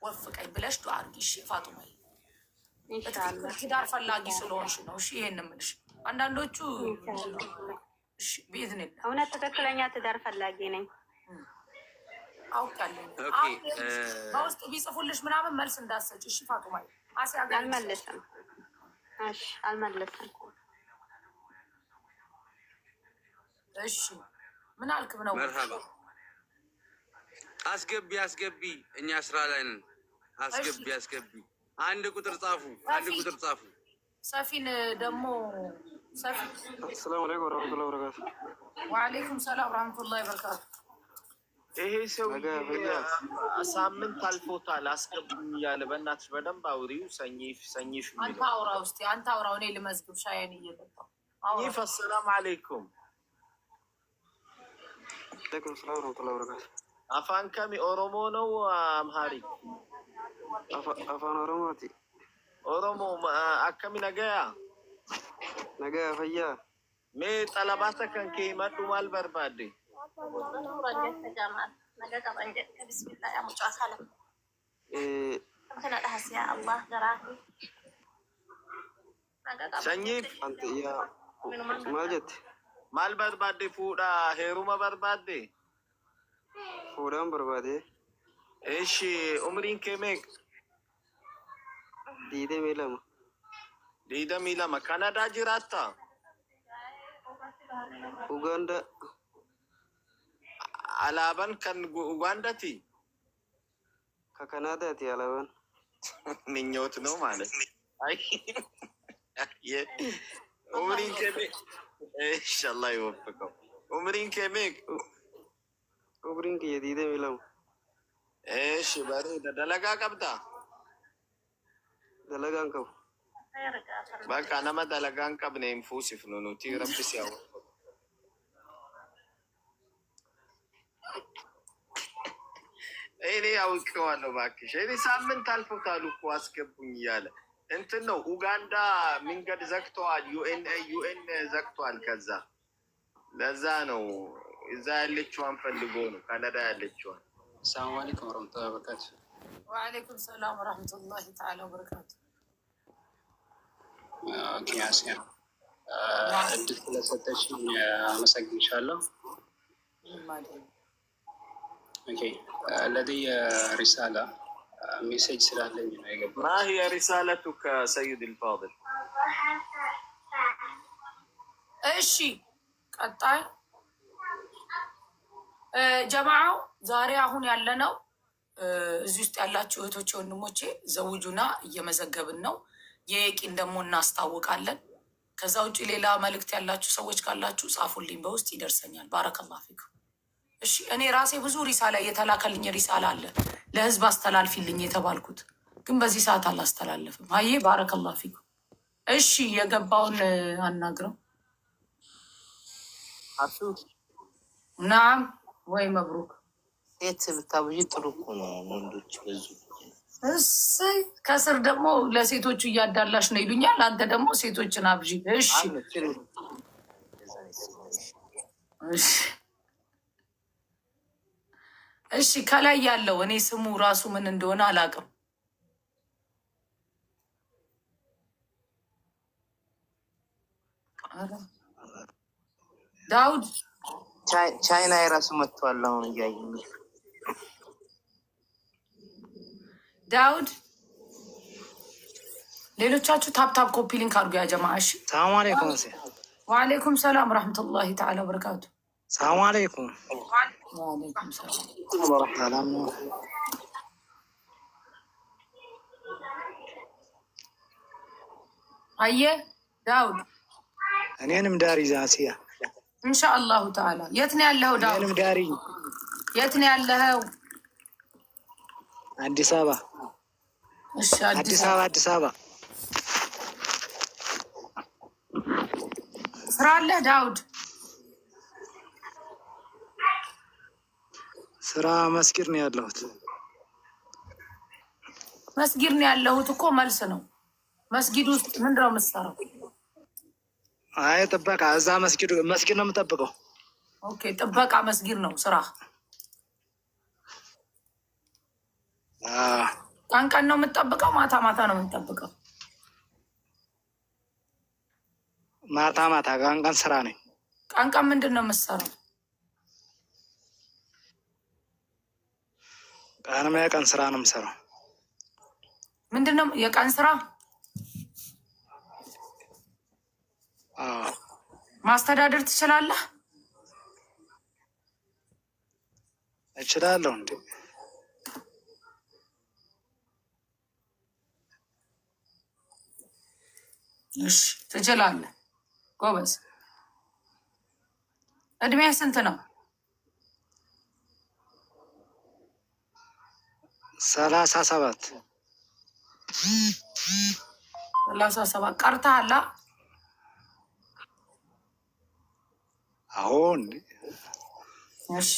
ወፍቀኝ ብለሽ ዱዓ አድርጊ። እሺ ፋጡማዬ ኢንሻአላህ ትዳር ፈላጊ ስለሆንሽ ነው። እሺ ይሄን የምልሽ አንዳንዶቹ እሺ ቢዝነስ እውነት ትክክለኛ ትዳር ፈላጊ ነኝ አውቃለሁ። በውስጥ ቢጽፉልሽ ምናምን መልስ እንዳትሰጪ እሺ ፋጡማዬ። አልመለስም። እሺ አልመለስም። እሺ ምን አልክም ነው? መርሃባ አስገቢ እኛ ስራ ላይ ነን። አስገቢ አንድ ቁጥር ጻፉ። ሰፊን ደግሞ ሰፊን السلام عليكم ورحمة الله وبركاته. وعليكم السلام ورحمة الله وبركاته. ይሄ ሰው ሳምንት አልፎታል። አስገቡኝ እያለ በእናትሽ በደንብ አውሪው። ሰኝፍ አንተ አውራው እስኪ አንተ አውራው። እኔ ልመዝግብ ሻይን እየጠጣሁ ይፍ السلام عليكم. عليكم السلام ورحمة الله وبركاته. አፋን ከሚ ኦሮሞ ነው አምሃሪ? አፋን ኦሮሞቲ። ኦሮሞ አከሚ ነገያ ፈያ ሜ ጠለባተ ከንኬ መዱ ማል በርባዴ ሰኝፍ ማጀት ማል በርባዴ ፉዳ ሄሩማ በርባዴ ፉዳን በርባዴ እሺ ኡምሪን ከሜክ ዲደ ሚለማ ካናዳ ጅራታ ኡጋንዳ አላበን ከን ኡጋንዳቲ ከካናዳቲ አላበን ምኞት ነው ማለት አይ ኡምሪን ከሜክ ኢንሻአላህ ይወፍቀው። ኡምሪን ከሜክ ኡምሪን ከየዲደ ሚለማ እሺ ባሪ ደለጋ ቀብታ ደለጋን ቀብ በቃ ነማ ደለጋን ቀብነ ኢንፉሲፍ ነው ኑቲ ረብስ ያው እኔ አውቀዋለሁ ባክሽ። እኔ ሳምንት አልፎታል እኮ አስገቡኝ እያለ እንትን ነው። ኡጋንዳ መንገድ ዘግተዋል። ዩኤን ዘግተዋል። ከዛ ለዛ ነው እዛ ያለችዋን ፈልጎ ነው ካናዳ ያለችዋን። السلام عليكم ورحمة الله وبركاته. وعليكم السلام ورحمة الله تعالى وبركاته. اوكي اسيا እድል ስለሰጠችኝ አመሰግንሻለሁ። ኦኬ ለدي رسالة ሜሴጅ ስላለኝ ነው የገባው። ما هي رسالتك سيد الفاضل؟ እሺ ቀጣይ ጀማዓው ዛሬ አሁን ያለነው እዚህ ውስጥ ያላችሁ እህቶቼ ወንድሞቼ ዘውጁና እየመዘገብን ነው። የቂን ደግሞ እናስታውቃለን። ከዛ ውጪ ሌላ መልእክት ያላችሁ ሰዎች ካላችሁ ጻፉልኝ፣ በውስጥ ይደርሰኛል። ባረከላሁ ፊኩም። እሺ እኔ ራሴ ብዙ ሪሳላ የተላከልኝ ሪሳላ አለ ለህዝብ አስተላልፊልኝ የተባልኩት ግን በዚህ ሰዓት አላስተላለፍም። አዬ ባረከላሁ ፊኩም። እሺ የገባውን አናግረው። አሱ ናም ወይ መብሩክ። ሴት ብታብጂ ጥሩ እኮ ነው። ወንዶች ብዙ እሰይ ከስር ደግሞ ለሴቶቹ እያዳላሽ ነው ይሉኛል። አንተ ደግሞ ሴቶችን አብጂ። እሺ እሺ ከላይ ያለው እኔ ስሙ ራሱ ምን እንደሆነ አላውቅም። ዳውድ ቻይና የራሱ መጥቷል። አሁን እያየኝ ዳውድ ሌሎቻችሁ ታፕታፕ ኮፒ ሊንክ አድርጉ ያ ጀማዓ። እሺ ሰላም አለይኩም። ወአለይኩም ሰላም ወራህመቱላሂ ተዓላ ወበረካቱ። ሰላም አለይኩም። ወአለይኩም ሰላም ሰላም ነው። አየ ዳውድ እኔንም ዳሪ ዛሲያ ኢንሻአላሁ ተዓላ። የት ነው ያለው ዳውድ? እኔንም ዳሪ። የት ነው ያለው? አዲስ አበባ። እሺ አዲስ አበባ። ስራ አለ ዳውድ? ስራ መስጊድ ነው ያለሁት። መስጊድ ነው ያለሁት እኮ መልስ ነው። መስጊድ ውስጥ ምንድን ነው የምትሰራው? አይ ጥበቃ፣ እዛ መስጊድ ነው የምጠብቀው። ኦኬ ጥበቃ መስጊድ ነው ስራ። ቀን ነው የምትጠብቀው? ማታ ማታ ነው የምትጠብቀው? ማታ ማታ። ቀን ስራ ነኝ። ቀን ምንድን ነው የምትሰራው? የቀን ስራ ነው የምሰራው። ምንድን ነው የቀን ስራ? ማስተዳደር ትችላለህ? እችላለሁ እንዴ? እሺ ትችላለህ። ጎበዝ። እድሜ ስንት ነው? 37 37 ቀርተሃል? አዎ እንዴ? እሺ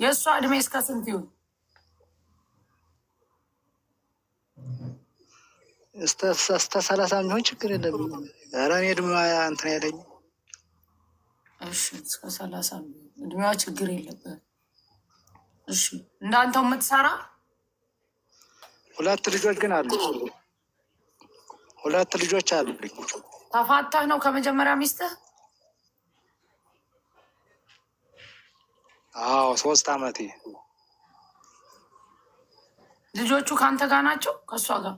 የእሷ እድሜ እስከ ስንት ይሁን? እስከ 30 የሚሆን ችግር የለም። ኧረ እኔ እድሜ እንትን አይለኝም። እሺ እስከ 30 እድሜዋ ችግር የለብህም። እሺ እንዳንተው የምትሰራ? 2 ልጆች ግን አሉ። 2 ልጆች አሉልኝ። ተፋተህ ነው ከመጀመሪያ ሚስትህ? አዎ 3 ዓመቴ። ልጆቹ ከአንተ ጋር ናቸው? ከእሷ ጋር?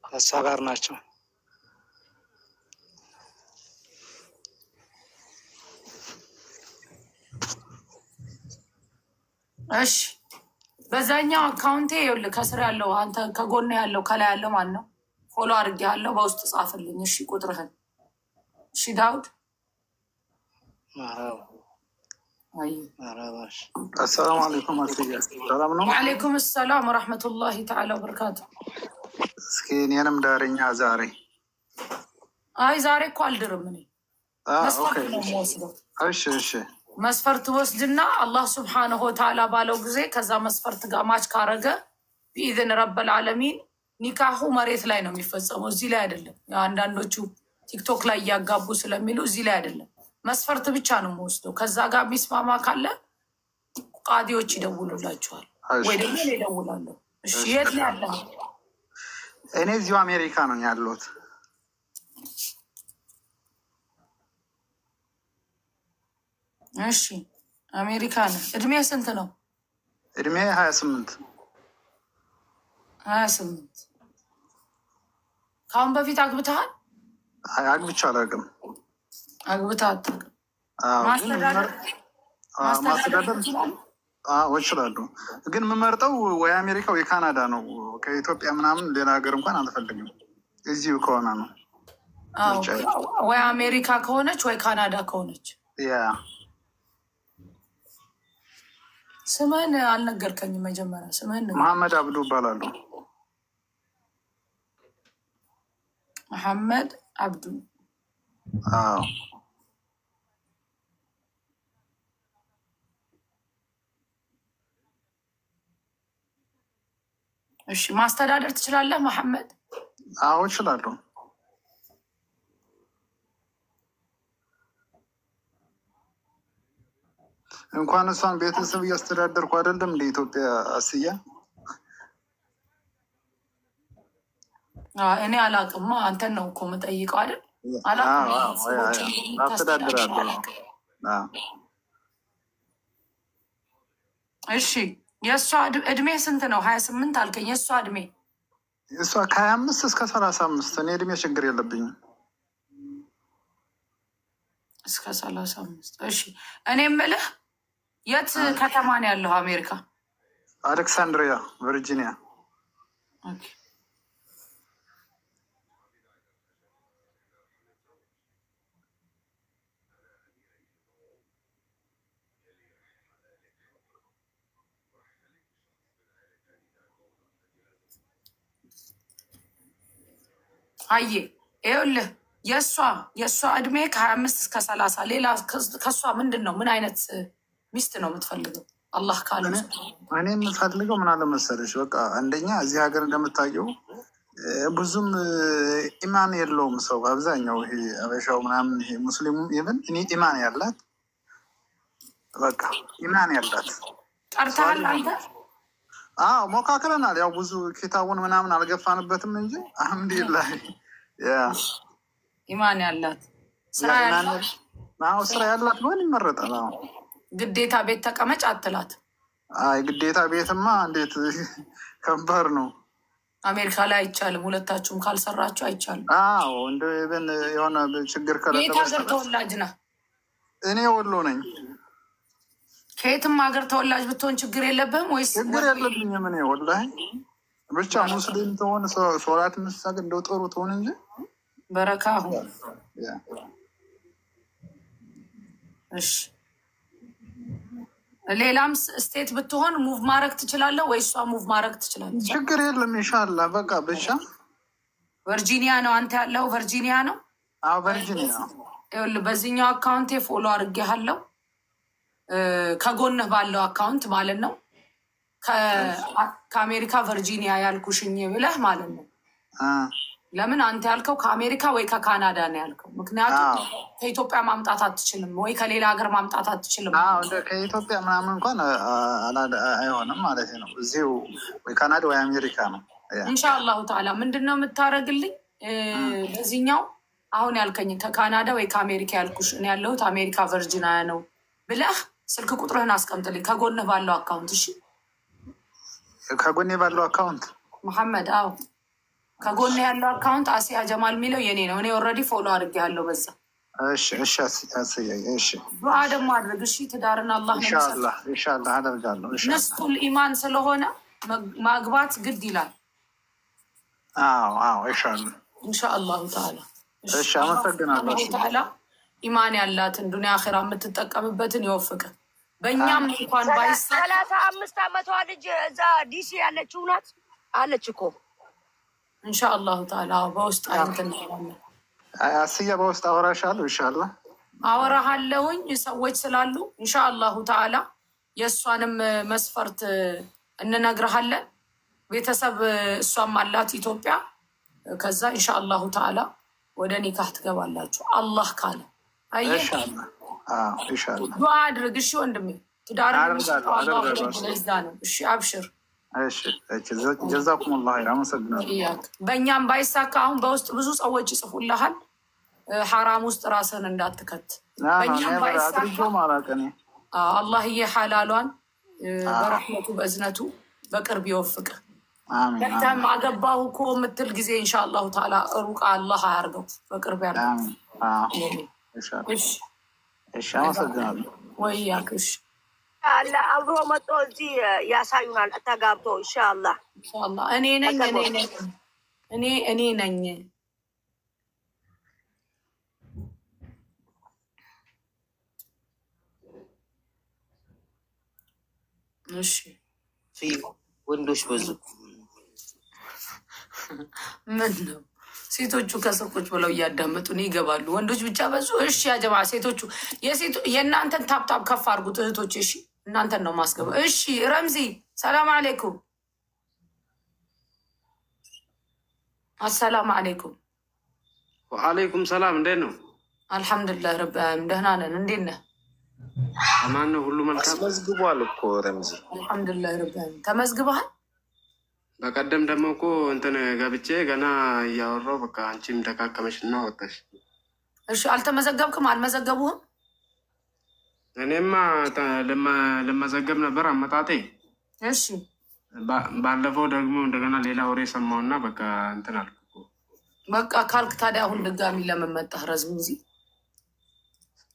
ከእሷ ጋር ናቸው። እሺ በዛኛው አካውንቴ ይኸውልህ ከስር ያለው አንተ ከጎን ያለው ከላይ ያለው ማን ነው? ፎሎ አድርጌሃለሁ። በውስጥ ጻፍልኝ እሺ ቁጥርህን። እሺ ዳውድ። አሰላሙ አለይኩም። ሰላም ነው? ወአለይኩም ሰላም ወረሕመቱላሂ ተዓላ ወበረካቱ። እስኪ እኔንም ዳርኛ ዛሬ። አይ ዛሬ እኮ አልድርም እኔ። መስፈርት ነው የምወስደው። እሺ መስፈርት ወስድና አላህ ስብሓንሁ ወተዓላ ባለው ጊዜ ከዛ መስፈርት ጋር ማች ካረገ ቢኢዝን ረበል ዓለሚን ኒካሁ መሬት ላይ ነው የሚፈጸመው፣ እዚህ ላይ አይደለም። አንዳንዶቹ ቲክቶክ ላይ እያጋቡ ስለሚሉ እዚህ ላይ አይደለም። መስፈርት ብቻ ነው የምወስደው። ከዛ ጋር የሚስማማ ካለ ቃዲዎች ይደውሉላቸዋል ወይ ደግሞ እኔ እደውላለሁ። እሺ የት ነው ያለው? እኔ እዚሁ አሜሪካ ነው ያለሁት። እሺ አሜሪካ ነው። እድሜ ስንት ነው? እድሜ 28። 28 ከአሁን በፊት አግብተሃል? አግብቼ አላውቅም። አግብተህ አታውቅም? ማስተዳደር እችላለሁ፣ ግን የምመርጠው ወይ አሜሪካ ወይ ካናዳ ነው። ከኢትዮጵያ ምናምን ሌላ ሀገር እንኳን አልፈልግም። እዚሁ ከሆነ ነው። ወይ አሜሪካ ከሆነች ወይ ካናዳ ከሆነች። ያ ስምህን አልነገርከኝም መጀመሪያ። ስምህን መሐመድ አብዱ እባላለሁ። መሐመድ አብዱ። አዎ እሺ ማስተዳደር ትችላለህ መሐመድ? አዎ እችላለሁ። እንኳን እሷን ቤተሰብ እያስተዳደርኩ አይደለም እንደ ኢትዮጵያ አስያ። እኔ አላውቅማ፣ አንተን ነው እኮ የምጠይቀው አይደል? አስተዳድራለሁ። እሺ የእሷ እድሜ ስንት ነው? 28 አልከኝ። የእሷ እድሜ? እሷ ከ25 እስከ 35። እኔ እድሜ ችግር የለብኝም። እስከ 35። እሺ እኔ የምልህ የት ከተማ ነው ያለው አሜሪካ? አሌክሳንድሪያ ቨርጂኒያ። አየ ይኸውልህ የእሷ እድሜ ከ25 እስከ 30። ሌላ ከእሷ ምንድን ነው? ምን አይነት ሚስት ነው የምትፈልገው? አላህ ካለ እኔ የምፈልገው ምን አለ መሰለሽ፣ በቃ አንደኛ እዚህ ሀገር እንደምታየው ብዙም ኢማን የለውም ሰው አብዛኛው። ይሄ አበሻው ምናምን ይሄ ሙስሊሙ ይብን እኔ ኢማን ያላት በቃ ኢማን ያላት። ቀርተሃል አንተ? ሞካክረናል። ያው ብዙ ኪታቡን ምናምን አልገፋንበትም እንጂ አልሐምዱሊላህ ኢማን ያላት ስራ ያላት ስራ ያላት ሆን ይመረጣል። ግዴታ ቤት ተቀመጭ አትላት። አይ ግዴታ ቤትማ እንዴት ከባድ ነው። አሜሪካ ላይ አይቻልም። ሁለታችሁም ካልሰራችሁ አይቻልም። እንደ ኢቨን የሆነ ችግር ከሌለ የት ሀገር ተወላጅ ነህ? እኔ ወሎ ነኝ። ከየትም ሀገር ተወላጅ ብትሆን ችግር የለብህም ወይስ? ችግር የለብኝም። እኔ ወላሂ ብቻ ሙስሊም ትሆን ሶላት ምሳቅ እንደው ጥሩ ትሆን እንጂ በረካ ሁን። እሺ ሌላም ስቴት ብትሆን ሙቭ ማድረግ ትችላለህ ወይ? እሷ ሙቭ ማድረግ ትችላለች። ችግር የለም ኢንሻአላህ። በቃ ብቻ ቨርጂኒያ ነው አንተ ያለው? ቨርጂኒያ ነው? አዎ ቨርጂኒያ። ይኸውልህ በዚህኛው አካውንቴ ፎሎ አድርጌሃለሁ። ከጎንህ ባለው አካውንት ማለት ነው። ከአሜሪካ ቨርጂኒያ ያልኩሽኝ ብለህ ማለት ነው። ለምን አንተ ያልከው ከአሜሪካ ወይ ከካናዳ ነው ያልከው? ምክንያቱም ከኢትዮጵያ ማምጣት አትችልም ወይ ከሌላ ሀገር ማምጣት አትችልም። ከኢትዮጵያ ምናምን እንኳን አይሆንም ማለት ነው። እዚሁ ወይ ካናዳ ወይ አሜሪካ ነው። ኢንሻአላሁ ተዓላ ምንድን ነው የምታደርግልኝ? በዚህኛው አሁን ያልከኝ ከካናዳ ወይ ከአሜሪካ ያልኩሽ እኔ ያለሁት አሜሪካ ቨርጂኒያ ነው ብለህ ስልክ ቁጥርህን አስቀምጥልኝ ከጎንህ ባለው አካውንት። እሺ ከጎኔ ባለው አካውንት መሐመድ። አዎ ከጎን ያለው አካውንት አሲያ ጀማል የሚለው የኔ ነው። እኔ ኦልሬዲ ፎሎ አድርጌያለሁ በዛ። እሺ ዱዓ ደግሞ አድርግ። እሺ ትዳርን አላህ ኢንሻአላህ አደርጋለሁ። ነስቱል ኢማን ስለሆነ ማግባት ግድ ይላል። አዎ ኢንሻአላህ ተዓላ። እሺ አመሰግናለሁ። ተዓላ ኢማን ያላትን ዱንያ አኺራ የምትጠቀምበትን ይወፍቅ። በእኛም እንኳን ባይሳ 35 ዓመቷ ልጅ እዛ ዲሲ ያለችው ናት አለች እኮ ኢንሻአላሁ ተዓላ በውስጥ አይንተን አስያ በውስጥ አወራሻለሁ። ኢንሻአላህ አወራሃለሁኝ ሰዎች ስላሉ ኢንሻአላሁ ተዓላ የእሷንም መስፈርት እንነግርሃለን። ቤተሰብ እሷም አላት ኢትዮጵያ። ከዛ ኢንሻአላሁ ተዓላ ወደ ኒካህ ትገባላችሁ አላህ ካለ። አየህ ኢንሻአላህ ዱዓ አድርግ። እሺ ወንድሜ ትዳርን ነው። እሺ አብሽር። እሺ ጀዛኩሙላህ ኸይር። አመሰግናለሁ። በእኛም ባይሳካ አሁን በውስጥ ብዙ ሰዎች ይጽፉልሃል። ሐራም ውስጥ ራስን እንዳትከት። በእኛም ባይሳካ አላህዬ ሐላሏን በረሕመቱ በእዝነቱ በቅርብ ይወፍቅ። በጣም አገባሁ እኮ የምትል ጊዜ ኢንሻአላሁ ተዓላ ሩቃ አላህ አያርገው በቅርብ ያርገው። እሺ አመሰግናለሁ። ወያክሽ አለ አብሮ መጥቶ እዚህ ያሳዩናል ተጋብቶ ኢንሻአላህ። እኔ ነኝ እሺ ወንዶች በዙ። ምን ነው ሴቶቹ ከስር ቁጭ ብለው እያዳመጡን ይገባሉ። ወንዶች ብቻ በዙ። እሺ ያጀማ ሴቶቹ የእናንተን ታፕታፕ ከፍ አድርጉት እህቶች። እሺ እናንተን ነው ማስገባ። እሺ ረምዚ ሰላም አለይኩም። አሰላም አለይኩም። ወአለይኩም ሰላም። እንዴት ነው? አልሐምዱሊላህ ረብ ዓለሚን ደህና ነን። እንዴት ነህ? አማን ነው ሁሉ መልካም። ተመዝግቧል እኮ ረምዚ። አልሐምዱሊላህ ረብ ዓለሚን ተመዝግበሃል? በቀደም ደግሞ እኮ እንትን ገብቼ ገና እያወራው በቃ አንቺም ተካከመሽ እና ወጣሽ። እሺ አልተመዘገብክም? አልመዘገቡህም? እኔማ ልመዘገብ ነበር አመጣጤ። እሺ ባለፈው ደግሞ እንደገና ሌላ ወሬ ሰማውና በቃ እንትን አልኩ። በቃ ካልክ ታዲያ አሁን ድጋሚ ለምን መጣህ? ረዝም እንጂ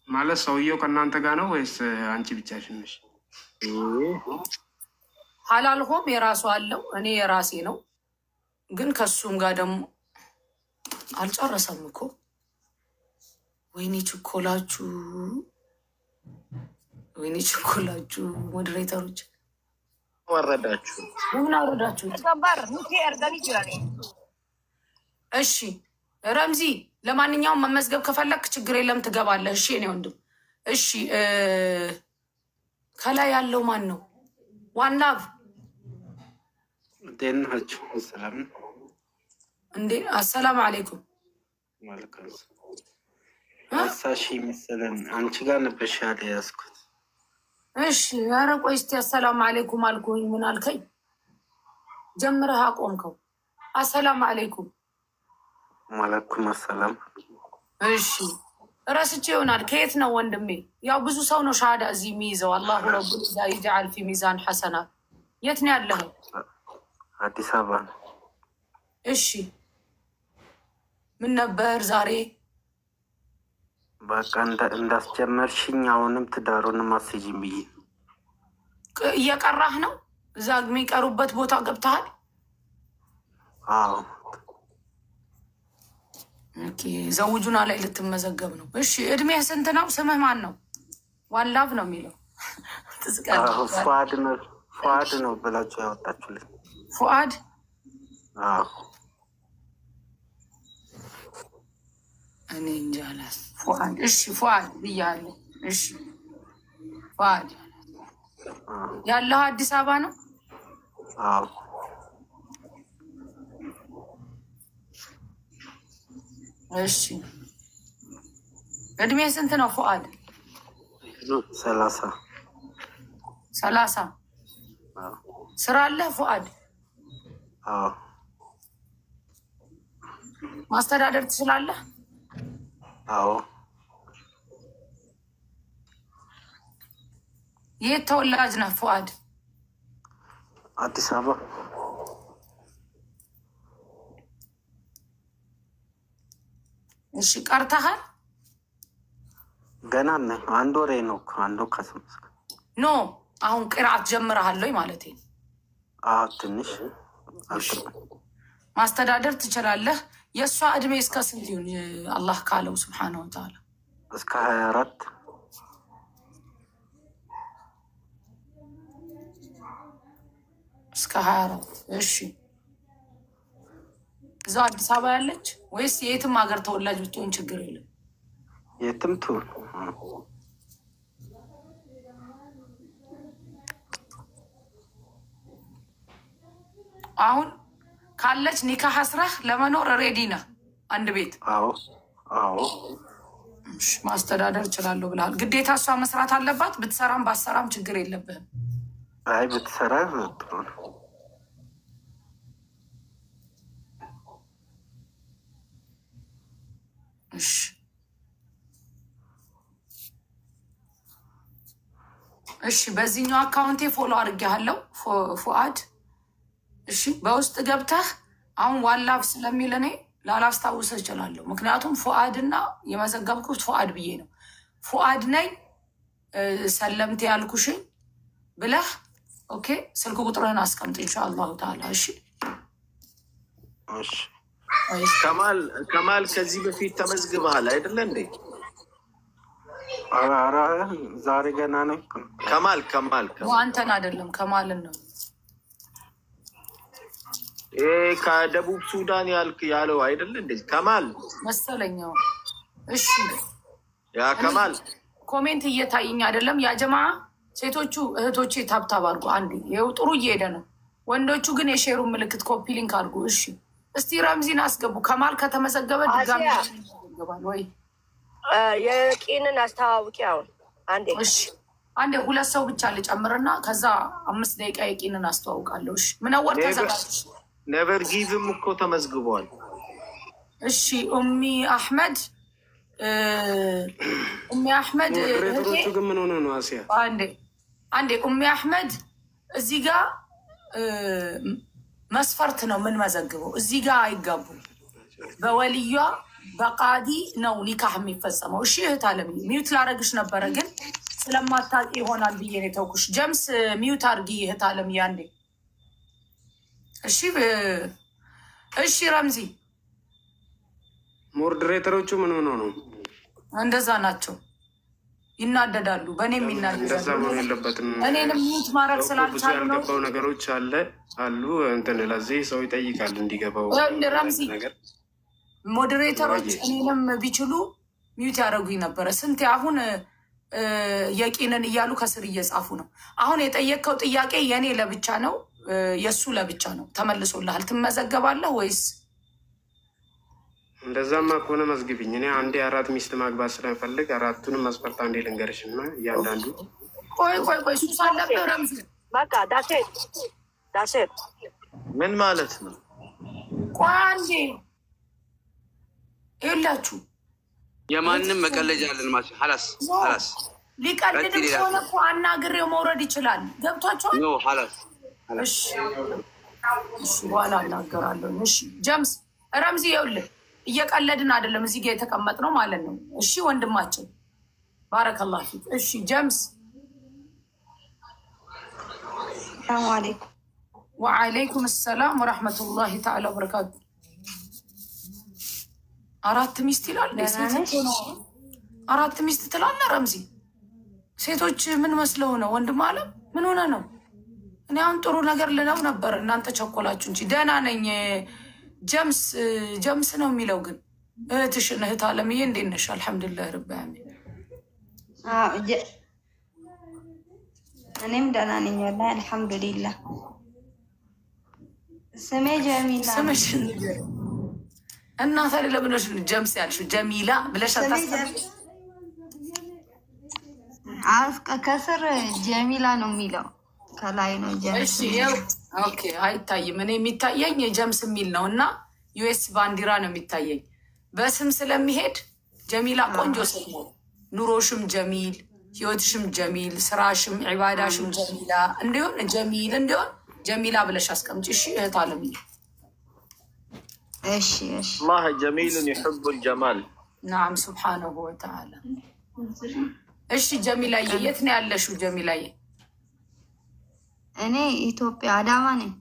ማለት ሰውየው ከእናንተ ጋር ነው ወይስ አንቺ ብቻሽን ነሽ? ሀላልሆም የራሱ አለው እኔ የራሴ ነው። ግን ከሱም ጋር ደግሞ አልጨረሰም እኮ። ወይኔ ችኮላችሁ፣ ወይኔ ችኮላችሁ ሞዴሬተሮች ወረዳችሁ። ምን አወረዳችሁ? ተንባር ሙቴ አርጋን ይችላል። እሺ ረምዚ ለማንኛውም መመዝገብ ከፈለክ ችግር የለም ትገባለህ። እሺ እኔ ወንድም። እሺ ከላይ ያለው ማን ነው? ዋና እንዴት ናችሁ? ሰላም እንዴ? አሰላም አለይኩም። መልካም አሳሺ መሰለን አንቺ ጋር ነበርሽ ያለ ያስኩት። እሺ ኧረ ቆይ እስኪ አሰላም አለይኩም አልኩኝ። ምን አልከኝ? ጀምረህ አቆምከው። አሰላሙ አለይኩም። ወአለይኩም ሰላም። እሺ ረስቼ ይሆናል። ከየት ነው ወንድሜ? ያው ብዙ ሰው ነው ሻሃዳ እዚህ የሚይዘው። አላሁ ረቡል ኢዛ ይጅዓል ፊ ሚዛን ሐሰናት። የት ነው ያለኸው? አዲስ አበባ። እሺ ምን ነበር ዛሬ? በቃ እንዳስጀመርሽኝ አሁንም ትዳሩንም አስይዥኝ ብዬ እየቀራህ ነው? እዛ የሚቀሩበት ቦታ ገብተሃል? አዎ። ኦኬ ዘውጁና ላይ ልትመዘገብ ነው። እሺ እድሜህ ስንት ነው? ስምህ ማን ነው? ዋላቭ ነው የሚለው ፉአድ ነው ብላችሁ ያወጣችሁልኝ። ፉአድ? አዎ። እኔ እንጃ አላስ ፉአድ። እሺ ፉአድ ብያለሁ። እሺ ፉአድ ያለው አዲስ አበባ ነው? አዎ። እሺ እድሜ ስንት ነው ፉአድ? 30። ስራ አለህ ፉአድ? አዎ። ማስተዳደር ትችላለህ? አዎ። የት ተወላጅ ነህ ፉአድ? አዲስ አበባ። እሺ ቀርተሃል? ገና ነህ። አንድ ወሬ ነው። አንዱ ከስምስ ኖ አሁን ቅርአት ጀምረሃል ወይ ማለት ነው? አዎ ትንሽ ማስተዳደር ትችላለህ። የእሷ እድሜ እስከ ስንት ይሁን አላህ ካለው ስብሓነሁ ወተዓላ? እስከ 24። እስከ 24። እሺ እዛው አዲስ አበባ ያለች ወይስ የትም ሀገር ተወላጅ ብትሆን ችግር የለም? የትም ትሁን። አሁን ካለች ኒካህ አስረህ ለመኖር ሬዲ ነህ? አንድ ቤት? አዎ አዎ። ማስተዳደር እችላለሁ ብለሃል። ግዴታ እሷ መስራት አለባት? ብትሰራም ባሰራም ችግር የለብህም? አይ ብትሰራ ጥሩ ነው። እሺ እሺ በዚህኛው አካውንቴ ፎሎ አድርጌሃለሁ ፉአድ። እሺ በውስጥ ገብተህ አሁን ዋላፍ ስለሚል እኔ ላላስታውስህ እችላለሁ። ምክንያቱም ፉአድና የመዘገብኩት ፉአድ ብዬ ነው። ፉአድ ነኝ ሰለምቴ ያልኩሽኝ ብለህ ኦኬ ስልክ ቁጥርህን አስቀምጥ ኢንሻአላሁ ተዓላ። እሺ እሺ። ከማል ከዚህ በፊት ተመዝግበሃል አይደለ እንዴ? ኧረ ዛሬ ገና ነው። ከማል አንተን አይደለም ከማልን ነው። ከደቡብ ሱዳን ያለው አይደለ እንዴ? ከማል መሰለኛው። እሺ ያ ከማል ኮሜንት እየታየኝ አይደለም። ያ ጀማ ሴቶቹ እህቶቼ ታብታብ አድርጉ አንዴ። ይኸው ጥሩ እየሄደ ነው። ወንዶቹ ግን የሼሩን ምልክት ኮፒ ሊንክ አድርጉ። እሺ እስቲ ረምዚን አስገቡ። ከማል ከተመዘገበ ድጋሚ ይገባል ወይ? የቂንን አስተዋውቂ አሁን አንዴ። እሺ አንዴ ሁለት ሰው ብቻ ልጨምርና ከዛ 5 ደቂቃ የቂንን አስተዋውቃለሁ። እሺ ምነወር ተዘጋጅ። ኔቨር ጊቭም እኮ ተመዝግቧል። እሺ ኡሚ አህመድ ሬተሮቹ ግን ምን ሆነ ነው? አሲያ አንዴ ኡሚ አህመድ እዚህ ጋር መስፈርት ነው ምን መዘግበው። እዚህ ጋር አይጋቡም። በወልያ በቃዲ ነው ኒካህ የሚፈጸመው። እሺ እህት አለም ሚዩት ላረግሽ ነበረ ግን ስለማታውቂ ይሆናል ብዬ ነው የተውኩሽ። ጀምስ ሚዩት አርጊ እህት አለም ያንዴ። እሺ እሺ ረምዚ ሞዴሬተሮቹ ምን ሆነው ነው? እንደዛ ናቸው። ይናደዳሉ። በእኔም ይናደዳሉ። እኔንም ሚዩት ማድረግ ስላልቻሉ ነው። ያልገባው ነገሮች አሉ እንትን ለዚህ ሰው ይጠይቃል እንዲገባው። ረምዚ ሞዴሬተሮች እኔንም ቢችሉ ሚዩት ያደረጉኝ ነበረ ስንቴ። አሁን የቂንን እያሉ ከስር እየጻፉ ነው። አሁን የጠየቅከው ጥያቄ የእኔ ለብቻ ነው የእሱ ለብቻ ነው። ተመልሶልሃል። ትመዘገባለህ ወይስ? እንደዛማ ከሆነ መዝግቢኝ። እኔ አንዴ 4 ሚስት ማግባት ስለምፈልግ 4ቱንም መስፈርት አንዴ ልንገርሽ እና እያንዳንዱ ቆይ ሱስ አለብህ ረምዚ። በቃ ዳሴት ምን ማለት ነው? ቋንዴ ይላችሁ የማንም መቀለጃ አለን ማለት ሐላስ ሐላስ ሊቀልድ ከሆነ እኮ አናግሬው መውረድ ይችላል። ገብቷችኋል? ኖ ሐላስ እሺ እሺ፣ በኋላ እናገራለሁ። እሺ ጀምስ ረምዚ ይኸውልህ እየቀለድን አይደለም እዚህ ጋር የተቀመጥነው ማለት ነው። እሺ ወንድማችን ባረከላህ ፊክ። እሺ ጀምስ ሰላም አለይኩም። ወአለይኩም ሰላም ወራህመቱላሂ ተዓላ ወበረካቱ። አራት ሚስት ይላል አራት ሚስት ትላለህ ረምዚ። ሴቶች ምን መስለው ነው? ወንድም አለ ምን ሆነ ነው? እኔ አሁን ጥሩ ነገር ልለው ነበር እናንተ ቸኮላችሁ እንጂ ደህና ነኝ። ጀምስ ነው የሚለው ግን እህትሽን እህት አለምዬ እንዴት ነሽ? አልሐምዱሊላህ ረብ ዓለሚን። እኔም ደህና ነኝ ወላሂ አልሐምዱሊላህ። ስሜ ጀሚላ። ስምሽን እና ታዲያ ለምን ነው ጀምስ ያልሽው? ጀሚላ ብለሽ አታስቀምጪ? ከስር ጀሚላ ነው የሚለው ከላይ ነው ጀምስ። እሺ ኦኬ፣ አይታይም። እኔ የሚታየኝ ጀምስ የሚል ነው እና ዩኤስ ባንዲራ ነው የሚታየኝ። በስም ስለሚሄድ ጀሚላ ቆንጆ ስም ነው። ኑሮሽም ጀሚል፣ ህይወትሽም ጀሚል፣ ስራሽም ዒባዳሽም ጀሚላ እንዲሆን ጀሚል እንዲሆን ጀሚላ ብለሽ አስቀምጪ። እሺ እህት አለም። እሺ እሺ። አላህ ጀሚሉን ይሕቡል ጀማል። ናም ሱብሓነሁ ወተዓላ። እሺ ጀሚላዬ የት ነው ያለሽው? ጀሚላዬ እኔ ኢትዮጵያ አዳማ ነኝ።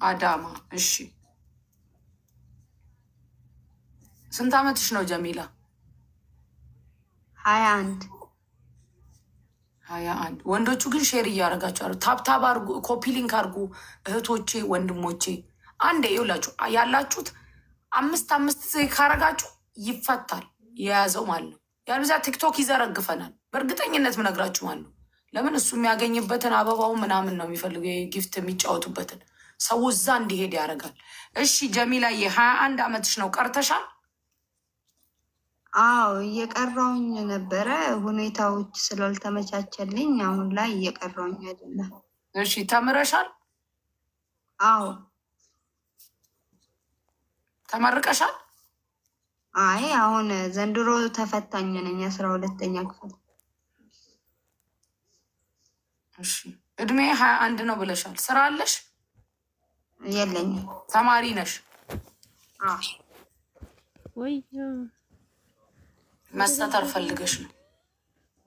አዳማ። እሺ ስንት ዓመትሽ ነው ጀሚላ? 21 21 ወንዶቹ ግን ሼር እያደረጋችሁ አሉ። ታብታብ አርጉ፣ ኮፒ ሊንክ አርጉ እህቶቼ ወንድሞቼ። አንዴ ይውላችሁ ያላችሁት 5 ካረጋችሁ ይፈታል የያዘው ማለት ነው። ያሉዛ ቲክቶክ ይዘረግፈናል በእርግጠኝነት ምነግራችሁ ማለት ነው። ለምን እሱ የሚያገኝበትን አበባው ምናምን ነው የሚፈልገው ጊፍት የሚጫወቱበትን ሰው እዛ እንዲሄድ ያደርጋል። እሺ ጀሚላዬ 21 ዓመትሽ ነው። ቀርተሻል? አዎ እየቀራውኝ ነበረ ሁኔታዎች ስላልተመቻቸልኝ አሁን ላይ እየቀራውኝ አይደለም። እሺ ተምረሻል? አዎ ተመርቀሻል? አይ አሁን ዘንድሮ ተፈታኝ ነኝ 12ኛ ክፍል። እሺ እድሜ 21 ነው ብለሻል። ስራ አለሽ? የለኝም። ተማሪ ነሽ? አዎ ወይ መሰተር ፈልገሽ ነው?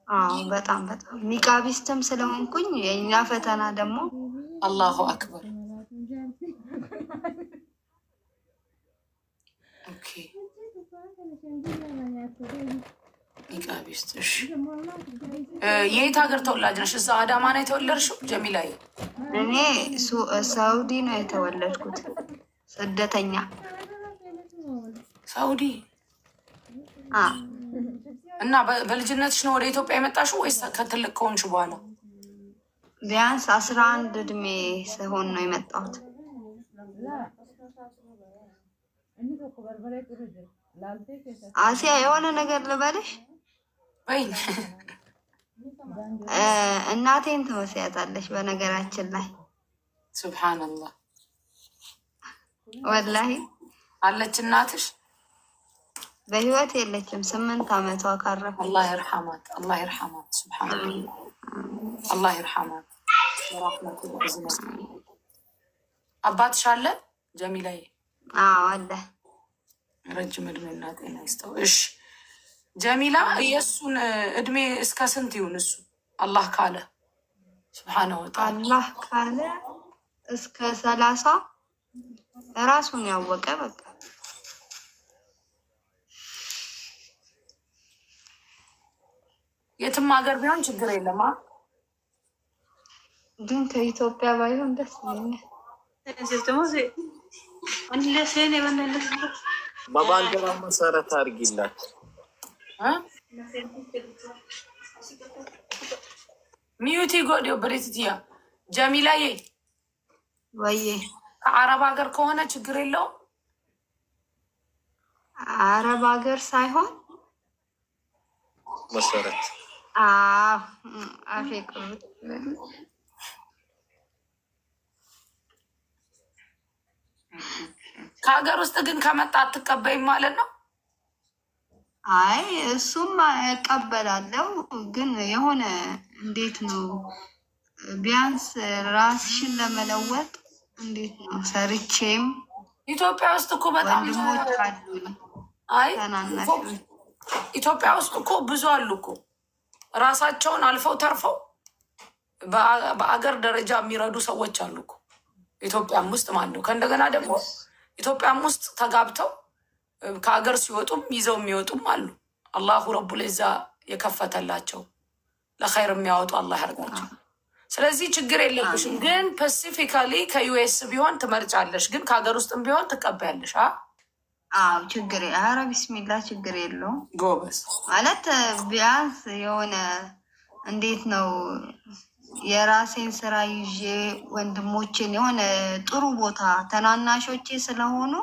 አዎ በጣም ኒቃቢስትም ስለሆንኩኝ የኛ ፈተና ደግሞ አላሁ አክበር። ኦኬ ኒቃቢስት። እሺ የት ሀገር ተወላጅ ነሽ? እዛ አዳማ ነው የተወለድሽው ጀሚላዬ? እኔ ሳውዲ ነው የተወለድኩት። ስደተኛ ሳውዲ። እና በልጅነትሽ ነው ወደ ኢትዮጵያ የመጣሽው ወይስ ከትልቅ ከሆንሽ በኋላ? ቢያንስ 11 እድሜ ሲሆን ነው የመጣሁት። አሲያ የሆነ ነገር ልበልሽ? ወይ እናቴን ትመስያታለሽ በነገራችን ላይ። ሱብሃንአላህ። ወላሂ አለች እናትሽ? በህይወት የለችም። 8 ዓመቷ ካረፈ። አላህ ይርሐማት፣ አላህ ይርሐማት። ሱብሃንአላህ አላህ ይርሐማት። በረህመቱ በእዝነቱ። አባትሽ አለ ጀሚላዬ? አዎ አለ። ረጅም እድሜና ጤና ይስጠው። እሺ ጀሚላ የእሱን እድሜ እስከ ስንት ይሁን እሱ አላህ ካለ? ሱብሃነሁ ወተዓላ አላህ ካለ እስከ 30 ራሱን ያወቀ በቃ። የትም ሀገር ቢሆን ችግር የለም። ግን ከኢትዮጵያ ባይሆን ደስ ይለኛል። በባንዲራ መሰረት አድርጊላት። ሚዩቲ ጎዲዮ ብሬትትያ ጀሚላዬ ወይ ከአረብ ሀገር ከሆነ ችግር የለውም። አረብ ሀገር ሳይሆን መሰረት አፌ ቁርጥ ከሀገር ውስጥ ግን ከመጣ አትቀበይም ማለት ነው? አይ እሱም እቀበላለሁ፣ ግን የሆነ እንዴት ነው ቢያንስ ራስሽን ለመለወጥ እንዴት ነው ሰርቼም ኢትዮጵያ ውስጥ እኮ በጣም ወንድሞች አሉኝ። አይ ታናናሾች ኢትዮጵያ ውስጥ እኮ ብዙ አሉ እኮ ራሳቸውን አልፈው ተርፈው በአገር ደረጃ የሚረዱ ሰዎች አሉ እኮ ኢትዮጵያም ውስጥ ማለት ነው። ከእንደገና ደግሞ ኢትዮጵያም ውስጥ ተጋብተው ከሀገር ሲወጡም ይዘው የሚወጡም አሉ። አላሁ ረቡል ዒዛ የከፈተላቸው ለኸይር የሚያወጡ አላህ ያርጋቸው። ስለዚህ ችግር የለብሽም። ግን ፐሲፊካሊ ከዩኤስ ቢሆን ትመርጫለሽ፣ ግን ከሀገር ውስጥም ቢሆን ትቀበያለሽ። አዎ ችግር ኧረ ቢስሚላ ችግር የለውም። ጎበዝ ማለት ቢያንስ የሆነ እንዴት ነው የራሴን ስራ ይዤ ወንድሞቼን የሆነ ጥሩ ቦታ ተናናሾቼ ስለሆኑ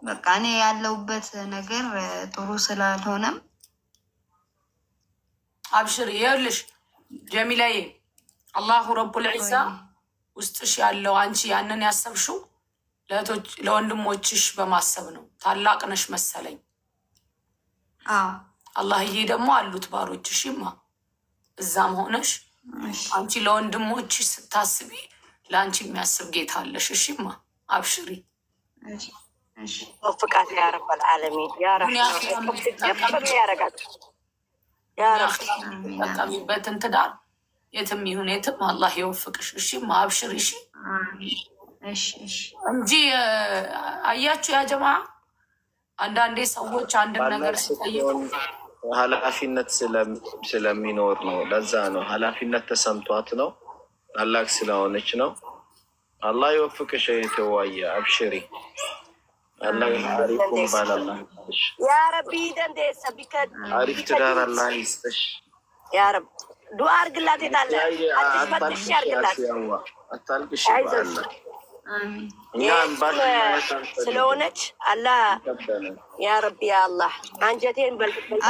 በቃ እኔ ያለሁበት ነገር ጥሩ ስላልሆነም አብሽር ይኸውልሽ ጀሚላዬ፣ አላሁ ረቡል ዒዛ ውስጥሽ ያለው አንቺ ያንን ያሰብሽው ለወንድሞችሽ በማሰብ ነው። ታላቅ ነሽ መሰለኝ። አላህዬ ደግሞ አሉት ባሮችሽማ እዛም ሆነሽ አንቺ ለወንድሞችሽ ስታስቢ ለአንቺ የሚያስብ ጌታ አለሽ። እሺማ አብሽሪ። ወፍቃት ያ ረበል ዓለሚን ያ ረብ ያረጋት ያ ረብ ጠቀሚበትን ትዳር የትም ይሁን የትም አላህ ይወፍቅሽ። እሺማ አብሽሪ። እሺ እንጂ አያችሁ ያ ጀማ አንዳንዴ ሰዎች አንድን ነገር ሲጠይቁ ኃላፊነት ስለሚኖር ነው። ለዛ ነው ኃላፊነት ተሰምቷት ነው። ታላቅ ስለሆነች ነው። አላህ ይወፍቅሽ የተዋየ አብሽሪ። አላህ አሪኩም ባላላ ያ ረቢ ደንዴ ሰቢከት አሪፍ ትዳር አላህ ይስጥሽ ያ ረብ። ዱዓ አርግላት ይታለ አትፈትሽ ያርግላት አታልቅሽ ባላ ስለሆነች አላህ ያ ረቢ ያ አላህ አንጀቴን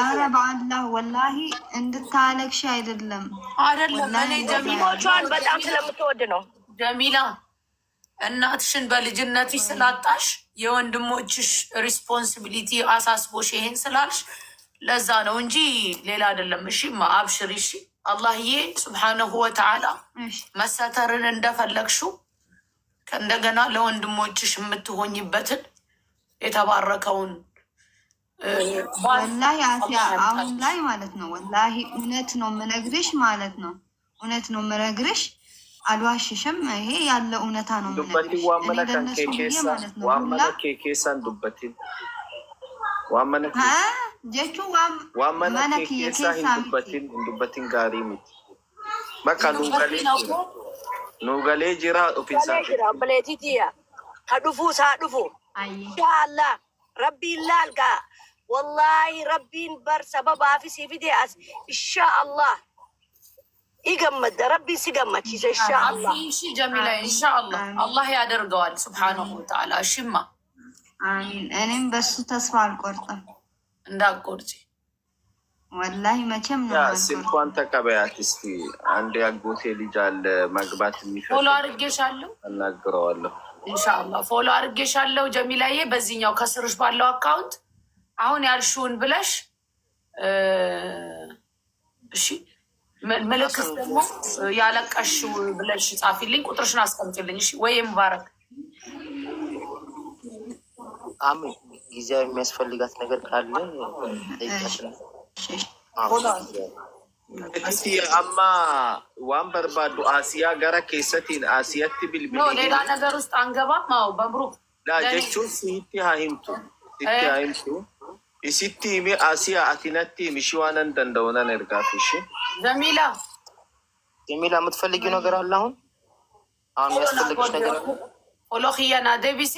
ኧረ በአላህ ወላሂ እንድታለቅሽ አይደለም እኔ ጀሚሞቿን በጣም ስለምትወድ ነው። ጀሚላ እናትሽን በልጅነትሽ ስላጣሽ የወንድሞችሽ ሪስፖንሲቢሊቲ አሳስቦሽ ይሄን ስላልሽ ለዛ ነው እንጂ ሌላ አይደለም። እሺ አብሽሪ። እሺ አላህዬ ሱብሓነሁ ወተዓላ መሰተርን እንደፈለግሽው ከእንደገና ለወንድሞችሽ የምትሆኝበትን የተባረከውን ወላሂ አሲያ አሁን ላይ ማለት ነው። ወላሂ እውነት ነው የምነግርሽ ማለት ነው። እውነት ነው የምነግርሽ አልዋሽሽም። ይሄ ያለ እውነታ ነው የምነግርሽ። እኔ ለእነሱ ብዬ ማለት ነው ሁላ ጀቹ ዋመነክ ዱበትን ጋሪ ሚት በቃ ኑገሌ ጅራ በሌቲቲያ ከዱፉ ሳዱፉ ኢንሻአላህ ረቢ ላልጋ ወላሂ ረቢን በር ሰበብ አፊሲ ፊዲያስ ኢንሻአላህ ይገመድ ረቢ ሲገመች ኢንሻአላህ። እሺ ጀሚላ ኢንሻአላህ አላህ ያደርገዋል ሱብሓነሁ ወተዓላ። እሺማ አሚን። እኔም በሱ ተስፋ አልቆርጥም። እንዳትቆርጪ ወላሂ መቼም ነው። ስልኳን ተቀበያት እስቲ። አንድ ያጎቴ ልጅ አለ ማግባት የሚፈልግ ፎሎ አድርጌሻለሁ፣ እናግረዋለሁ ኢንሻአላህ። ፎሎ አድርጌሻለሁ ጀሚላዬ፣ በዚህኛው ከስርሽ ባለው አካውንት አሁን ያልሽውን ብለሽ እሺ ምልክት ደግሞ ያለቀሽው ብለሽ ጻፊልኝ፣ ቁጥርሽን አስቀምጪልኝ። እሺ ወይ ሙባረክ አሜን። ጊዜያዊ የሚያስፈልጋት ነገር ካለ አማ ዋን በርባዱ አሲያ ገረ ኬሰቲን አሲያት ቢልቢል ሌላ ነገር ውስጥ አንገባም። አዎ በብሩክ ላጀቹ ሲቲ ሃይምቱ ሲቲ ሚ አሲያ አቲነቲ ሚሽዋነን ደንደውና ነርጋፊሽ ጀሚላ የምትፈልጊው ነገር አለ? አሁን የሚያስፈልግሽ ነገር ኦሎኺያና ደቢሲ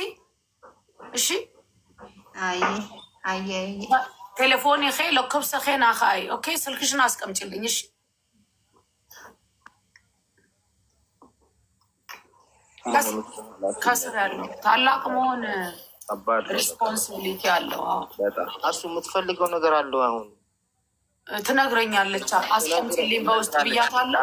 እሺ አይ ቴሌፎን ኸ ለከብሰ ኸና ኻይ ኦኬ ስልክሽን አስቀምጪልኝ። እሺ ከስር ያለው ታላቅ መሆን ሪስፖንሲቢሊቲ አለው። እሱ የምትፈልገው ነገር አለው። አሁን ትነግረኛለች። አስቀምጪልኝ በውስጥ ብያታለሁ።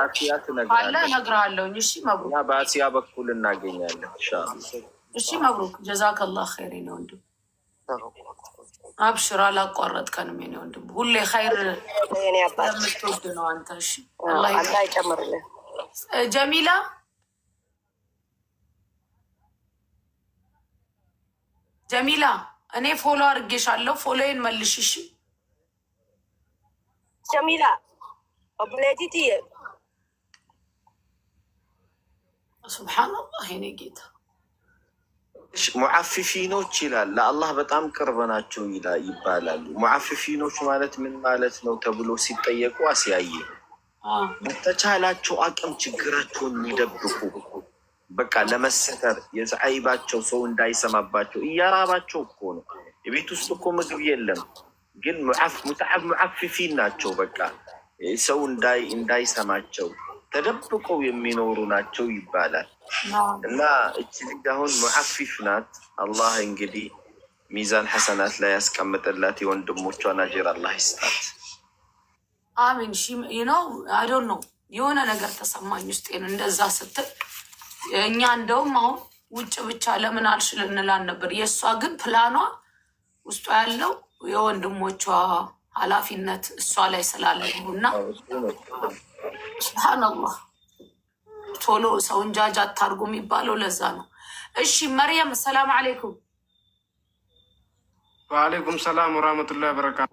አለ እነግርሃለሁ። እሺ መብሩክ። በአሲያ በኩል እናገኛለን ኢንሻአላህ። እሺ መብሩክ ጀዛከላህ ኸይር ነው ወንድም አብሽር አላቋረጥከንም የኔ ወንድም ሁሌ ኸይር የኔ አባት ለምትወድ ነው አንተ እሺ አላህ ይጨምርልህ ጀሚላ እኔ ፎሎ አድርጌሻለሁ ፎሎዬን መልሽ እሺ ጀሚላ ኦብሌቲቲ ሱብሃንአላህ የኔ ጌታ ሙዓፊፊኖች ይላል ለአላህ በጣም ቅርብ ናቸው ይባላሉ። ሙዓፊፊኖች ማለት ምን ማለት ነው ተብሎ ሲጠየቁ አስያየ በተቻላቸው አቅም ችግራቸውን የሚደብቁ በቃ ለመሰተር የፀሐይባቸው ሰው እንዳይሰማባቸው እያራባቸው እኮ ነው። የቤት ውስጥ እኮ ምግብ የለም ግን ሙዓፊፊን ናቸው። በቃ ሰው እንዳይሰማቸው ተደብቀው የሚኖሩ ናቸው ይባላል። እና እቺ ልጅ አሁን ሙዓፊፍ ናት። አላህ እንግዲህ ሚዛን ሐሰናት ላይ ያስቀምጥላት የወንድሞቿን አጅር አላህ ይስጣት። አሚን ዩ ኖ አይ ዶንት ኖ የሆነ ነገር ተሰማኝ ውስጤን እንደዛ ስትል እኛ እንደውም አሁን ውጭ ብቻ ለምን አልሽ ልንላን ነበር። የእሷ ግን ፕላኗ ውስጧ ያለው የወንድሞቿ ኃላፊነት እሷ ላይ ስላለ ነውና ሱብሃንአላህ ቶሎ ሰውን ጃጅ አታርጉ የሚባለው ለዛ ነው። እሺ መርየም ሰላም አለይኩም። ወአለይኩም ሰላም ወራህመቱላሂ ወበረካቱ።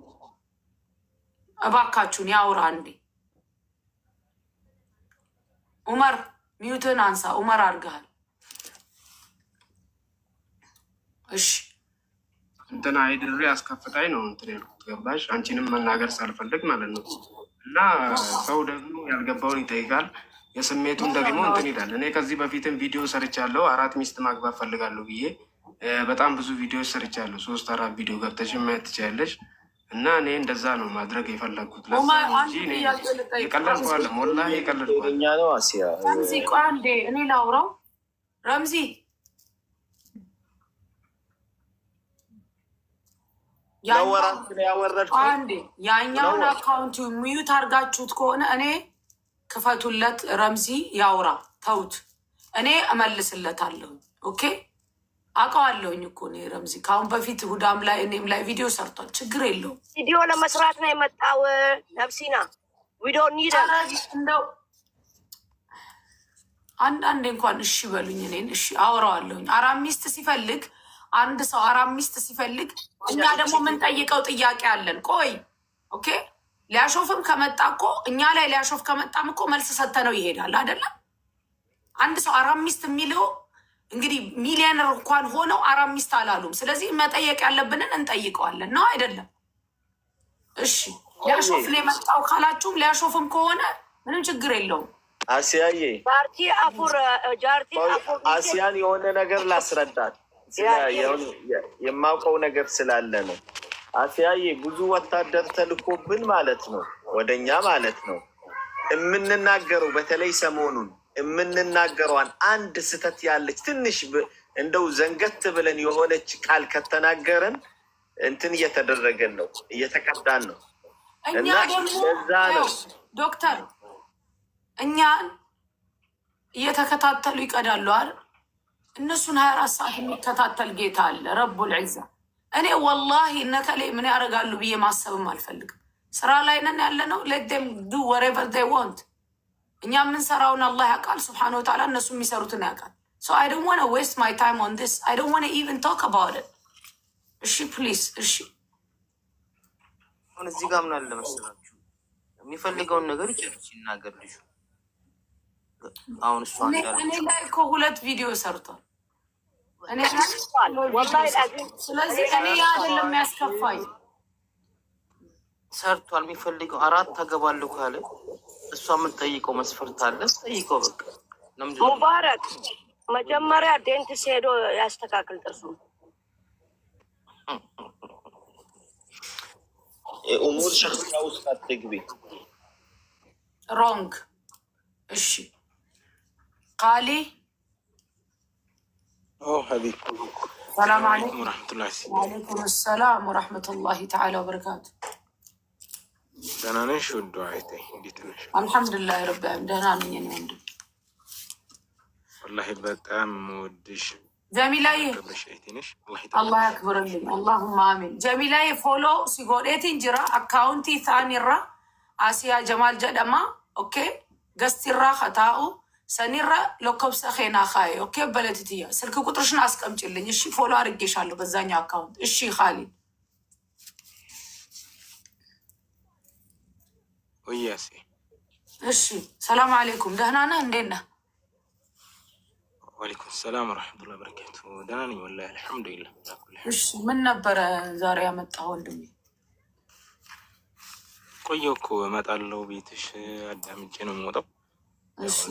እባካችሁን ያውራ እንዴ ዑመር ሚዩትን አንሳ። ዑመር አድርገሃል። እሺ እንትና አይድሬ አስከፍታኝ ነው እንትን ያልኩት ገባሽ? አንቺንም መናገር ሳልፈልግ ማለት ነው። እና ሰው ደግሞ ያልገባውን ይጠይቃል፣ የስሜቱን ደግሞ እንትን ይላል። እኔ ከዚህ በፊትም ቪዲዮ ሰርቻለሁ 4 ሚስት ማግባት ፈልጋለሁ ብዬ በጣም ብዙ ቪዲዮ ሰርቻለሁ። 3-4 ቪዲዮ ገብተሽ ማየት ትችያለሽ። እና እኔ እንደዛ ነው ማድረግ የፈለግኩት። የቀለድኩ አለም ወላሂ የቀለድኩ እኛ ነው አሲያ ረምዚ ቆይ አንዴ እኔ ላውራው። ረምዚ አንዴ ያኛውን አካውንቱ ሚዩት አድርጋችሁት ከሆነ እኔ ክፈቱለት። ረምዚ ያውራ ተውት፣ እኔ እመልስለታለሁ። ኦኬ አውቀዋለሁኝ እኮ እኔ ረምዚ ከአሁን በፊት ሁዳም ላይ እኔም ላይ ቪዲዮ ሰርቷል። ችግር የለውም። ቪዲዮ ለመስራት ነው የመጣው። ነፍሲና ቪዲዮ ኒደር እንደው አንዳንዴ እንኳን እሺ በሉኝ። እኔን እሺ አወራዋለሁኝ። 4 ሚስት ሲፈልግ አንድ ሰው 4 ሚስት ሲፈልግ እኛ ደግሞ የምንጠይቀው ጥያቄ አለን። ቆይ ኦኬ ሊያሾፍም ከመጣ እኮ እኛ ላይ ሊያሾፍ ከመጣም እኮ መልስ ሰተነው ይሄዳል አይደለም። አንድ ሰው 4 ሚስት የሚለው እንግዲህ ሚሊዮነር እንኳን ሆነው 4 ሚስት አላሉም። ስለዚህ መጠየቅ ያለብንን እንጠይቀዋለን ነው አይደለም? እሺ ሊያሾፍ ነው የመጣው ካላችሁም ሊያሾፍም ከሆነ ምንም ችግር የለውም። አሲያዬ አሲያን የሆነ ነገር ላስረዳት የማውቀው ነገር ስላለ ነው። አሲያዬ ብዙ ወታደር ተልኮብን ማለት ነው ወደኛ ማለት ነው የምንናገረው በተለይ ሰሞኑን የምንናገረዋን አንድ ስተት ያለች ትንሽ እንደው ዘንገት ብለን የሆነች ቃል ከተናገረን እንትን እየተደረገን ነው፣ እየተቀዳን ነው። እኛ ደግሞ ዶክተር እኛን እየተከታተሉ ይቀዳሉ አይደል? እነሱን 24 ሰዓት የሚከታተል ጌታ አለ ረቡል ዒዛ። እኔ ወላሂ እነከሌ ምን ያደርጋሉ ብዬ ማሰብም አልፈልግም። ስራ ላይ ነን ያለ ነው። let them do whatever they want። እኛ የምንሰራውን አላህ ያውቃል ስብሓን ወተዓላ፣ እነሱ የሚሰሩትን ያውቃል። so I don't want to waste my time on this. I don't want to even talk about it። እሺ ፕሊዝ እሺ። አሁን እዚህ ጋር ምን አለ መሰላችሁ የሚፈልገውን ነገር ይጨርስ ይናገር ልጁ። አሁን እሱ እኔ ላይ እኮ 2 ቪዲዮ ሰርቷል። እኔ ስለዚህ እኔ አይደለም የሚያስከፋኝ ሰርቷል። የሚፈልገው 4 ተገባለሁ ካለ እሷ የምትጠይቀው መስፈርት አለ፣ ጠይቀው በቃ። ሙባረክ መጀመሪያ ዴንቲስት ሄዶ ያስተካክል ጥርሱ። እሙር ሸክላ ውስጥ አትግቢ። ሮንግ እሺ ቃሊ ሀቢብ ሰላም አለይኩም ወረሕመቱላሂ ወአለይኩም ሰላም ወረሕመቱላሂ ተዓላ ወበረካቱ። ደህና ነሽ? ውድ አይቴ እንዴት ነሽ? አልሐምዱሊላህ ረብ ዓለሚን ደህና ነኝ። እኔ ወንድም ወላሂ በጣም የምወድሽ جميلة كبرش ايتينش الله يكبر لي اللهم آمين جميلة فولو سيقول ايتين جرا اكاونتي ثاني را آسيا جمال جدما اوكي قستي را خطاو سني را لو كبسة خينا خاي اوكي بلتتيا سلك قطرش ناس كمجلين اشي فولو ارقيش هالو بزاني اكاونت اشي خالد وياسي اشي سلام عليكم دهنانا ندينا وعليكم السلام ورحمة الله وبركاته داني والله الحمد لله على كل حال اشي من نبر زاريا متاول دمي ቆየሁ እመጣለሁ ቤትሽ አዳምጬ ነው የምወጣው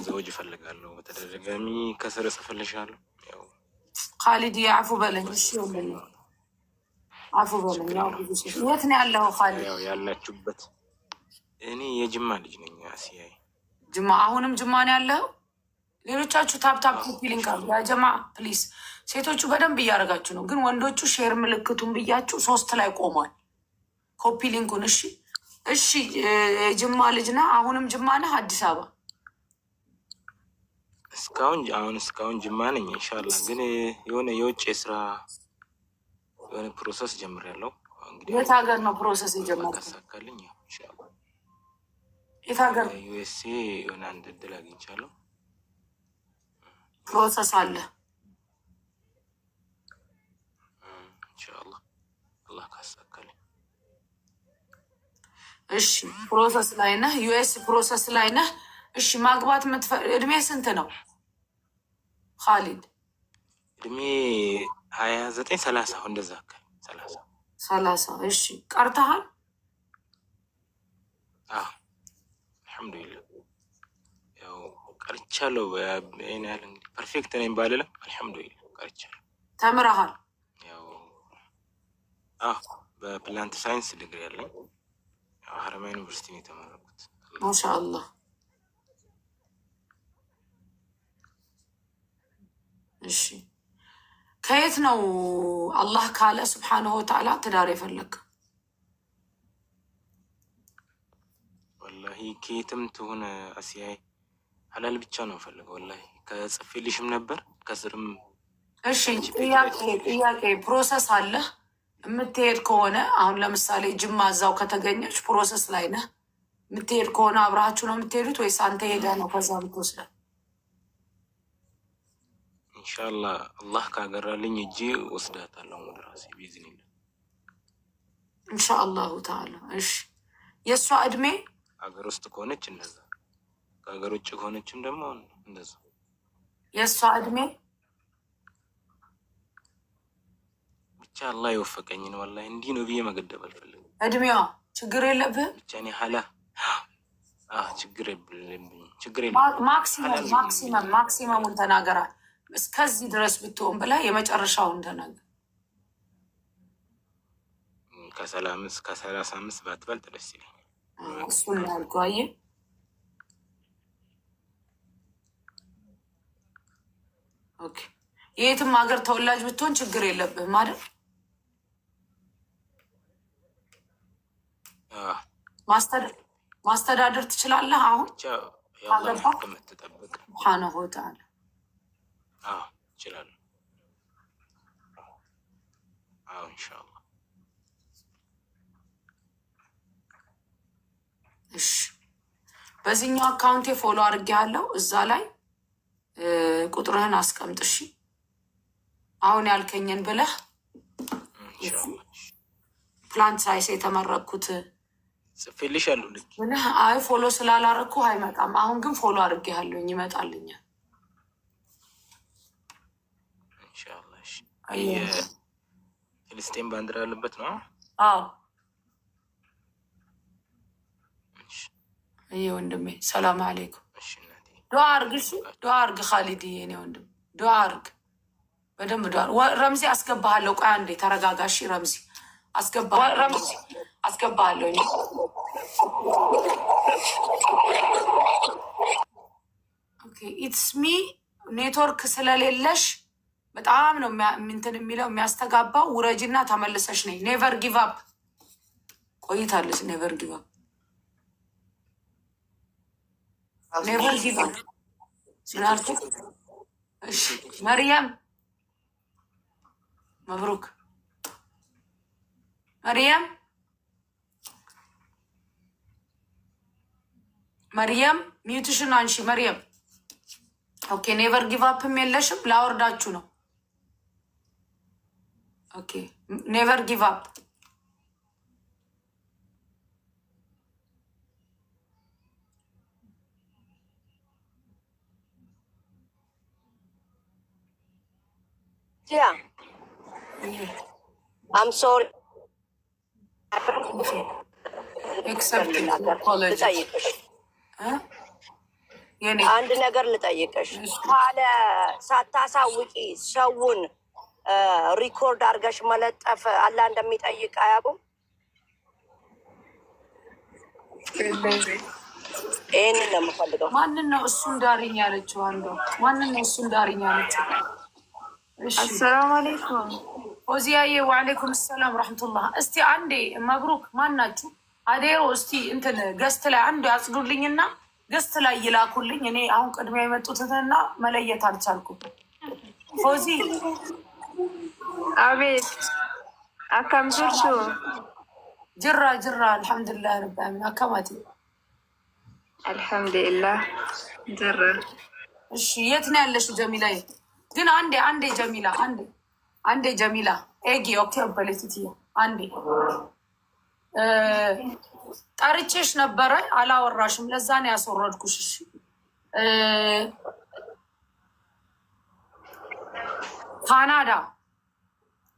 ዘውጅ እፈልጋለሁ በተደጋጋሚ ከስር እጽፍልሻለሁ ያው خالد يعفو በለኝ እሺ ወንድሜ አፉ በለኝ ያው ብዙ የት ነው ያለው خالد ያው ያላችሁበት እኔ የጅማ ልጅ ነኝ አሲያይ ጅማ አሁንም ጅማ ነው ያለው ሌሎቻችሁ ታፕ ኮፒ ሊንክ አሉ ያ ጀማ ፕሊዝ ሴቶቹ በደንብ እያደረጋችሁ ነው ግን ወንዶቹ ሼር ምልክቱን ብያችሁ 3 ላይ ቆሟል ኮፒ ሊንኩን እሺ እሺ ጅማ ልጅና አሁንም ጅማ ነህ አዲስ አበባ እስካሁን ጅማ ነኝ ኢንሻአላህ ግን የሆነ የውጭ ስራ የሆነ ፕሮሰስ ጀምሬያለሁ እንግዲህ የት ሀገር ነው ፕሮሰስ የጀመረው ካሳካልኝ ኢንሻአላህ የት ሀገር ዩኤስኤ የሆነ አንድ እድል አግኝቻለሁ ፕሮሰስ አለ ኢንሻአላህ አላህ ካሳካልኝ እሺ ፕሮሰስ ላይ ነህ ዩኤስ ፕሮሰስ ላይ ነህ እሺ ማግባት እድሜ ስንት ነው خالد እድሜ 29 30 እንደዛ አካባቢ 30 እሺ ቀርተሃል አልহামዱሊላህ ያው ቀርቻለሁ እኔ ያለ እንግዲህ ፐርፌክት ነኝ ባልልም አልহামዱሊላህ ቀርቻለሁ ተምረሃል ያው በፕላንት ሳይንስ ዲግሪ ያለኝ ሀረማ ዩኒቨርሲቲ ነው የተመረኩት ማሻአላህ እሺ ከየት ነው አላህ ካለ ሱብሓነሁ ወተዓላ ትዳር የፈለክ ወላሂ ከየትም ትሆን አሲያይ ሐላል ብቻ ነው ፈልገው ወላሂ ከጽፌልሽም ነበር ከስርም እሺ ጥያቄ ፕሮሰስ አለ የምትሄድ ከሆነ አሁን ለምሳሌ ጅማ እዛው ከተገኘች ፕሮሰስ ላይ ነህ የምትሄድ ከሆነ አብራችሁ ነው የምትሄዱት ወይስ አንተ ሄደህ ነው ከዛ የምትወስደው ኢንሻአላህ አላህ ካገራልኝ እጄ ወስዳታለሁ ወደ ራሴ ቢዝኒላህ ኢንሻአላህ ተዓላ እሺ የሷ እድሜ አገር ውስጥ ከሆነች እንደዛ ከሀገር ውጭ ከሆነችም ደግሞ እንደዛ የሷ እድሜ ብቻ አላህ ይወፈቀኝ ነው ወላሂ እንዲህ ነው ብዬ መገደብ አልፈልግም እድሜዋ ችግር የለብህም ብቻ እኔ ሐላ ችግር የለም ማክሲመሙን ተናገራ እስከዚህ ድረስ ብትሆን ብላ የመጨረሻውን ተናገር ከ35 ባትበልጥ ደስ ይለኛል እሱን ያልኩህ አየህ ኦኬ የትም ሀገር ተወላጅ ብትሆን ችግር የለብህም አይደል ማስተዳደር ትችላለህ አሁን ያላህ ከመተጠበቅ ሱብሓነሁ ወተዓላ ይችላል ኢንሻአላህ እሺ በዚህኛው አካውንቴ ፎሎ አድርጌያለሁ እዛ ላይ ቁጥርህን አስቀምጥ እሺ አሁን ያልከኝን ብለህ ፕላንት ሳይስ የተመረኩት ጽፌልሻለሁ ልክ ብለህ አይ ፎሎ ስላላረኩ አይመጣም አሁን ግን ፎሎ አድርጌያለሁ ይመጣልኛል ኢንሻአላህ እሺ ፍልስጤም ባንዲራ ያለበት ነው እሺ ወንድሜ ሰላም አለይኩም እሺ ዱዓ አርግ እሺ ዱዓ አርግ خالد የኔ ወንድም ዱዓ አርግ በደንብ ዱዓ ረምዚ አስገባሃለሁ ቆይ አንዴ ተረጋጋ እሺ ረምዚ አስገባሃለሁ ኦኬ ኢትስ ሚ ኔትወርክ ስለሌለሽ በጣም ነው እንትን የሚለው የሚያስተጋባው ውረጅና ተመልሰሽ ነኝ ኔቨር ጊቭ አፕ ቆይታለች ኔቨር ጊቭ አፕ ኔቨር ጊቭ አፕ ስላልኩ እሺ መርያም መብሩክ መርየም መርየም ሚውትሽን አንሺ መርየም። ኦኬ ኔቨር ጊቭ አፕም የለሽም ላወርዳችሁ ነው። ኦኬ ኔቨር ጊቭ አፕ Yeah. I'm sorry. Except አንድ ነገር ልጠይቅሽ። ካለ ሳታሳውቂ ሰውን ሪኮርድ አድርገሽ መለጠፍ አላህ እንደሚጠይቅ አያውቁም? ይሄንን ነው የምፈልገው። ማንን ነው እሱን ዳሪኝ ያለችው? አንዷ ማንን ነው እሱን ዳሪኝ ያለችው? አሰላሙ አለይኩም ኦዚያዬ። ወአለይኩም ሰላም ረህመቱላህ። እስቲ አንዴ መብሩክ ማናችሁ? አዴሮ እስቲ እንትን ገስት ላይ አንዱ ያጽዱልኝና ገስት ላይ ይላኩልኝ። እኔ አሁን ቅድሚያ የመጡትንና መለየት አልቻልኩም። ፎዚ አቤት አካም ጅርቱ ጅራ አልሐምዱሊላህ ረብል ዓለሚን አካማቲ አልሐምዱሊላህ ጅራ። እሺ የት ነው ያለሽው ጀሚላዬ? ግን አንዴ ጀሚላ አንዴ ጀሚላ ኤጊ ኦኬ በለቲቲ አንዴ ጠርቼሽ ነበረ አላወራሽም። ለዛ ነው ያስወረድኩሽ። እሺ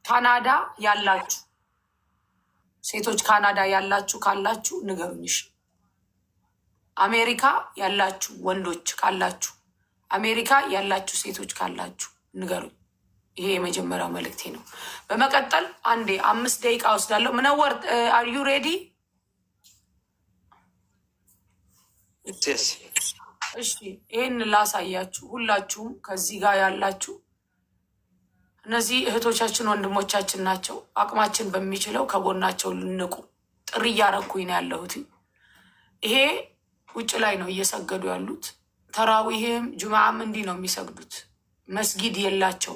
ካናዳ ያላችሁ ሴቶች ካናዳ ያላችሁ ካላችሁ ንገሩኝ። አሜሪካ ያላችሁ ወንዶች ካላችሁ አሜሪካ ያላችሁ ሴቶች ካላችሁ ንገሩኝ። ይሄ የመጀመሪያው መልእክቴ ነው። በመቀጠል አንዴ 5 ደቂቃ ወስዳለሁ። ምነወር አር ዩ ሬዲ? እሺ ይሄን ላሳያችሁ። ሁላችሁም ከዚህ ጋር ያላችሁ እነዚህ እህቶቻችን ወንድሞቻችን ናቸው። አቅማችን በሚችለው ከጎናቸው ልንቁ ጥሪ እያረኩኝ ነው ያለሁት። ይሄ ውጭ ላይ ነው እየሰገዱ ያሉት። ተራዊህም ጁምዓም እንዲህ ነው የሚሰግዱት። መስጊድ የላቸው።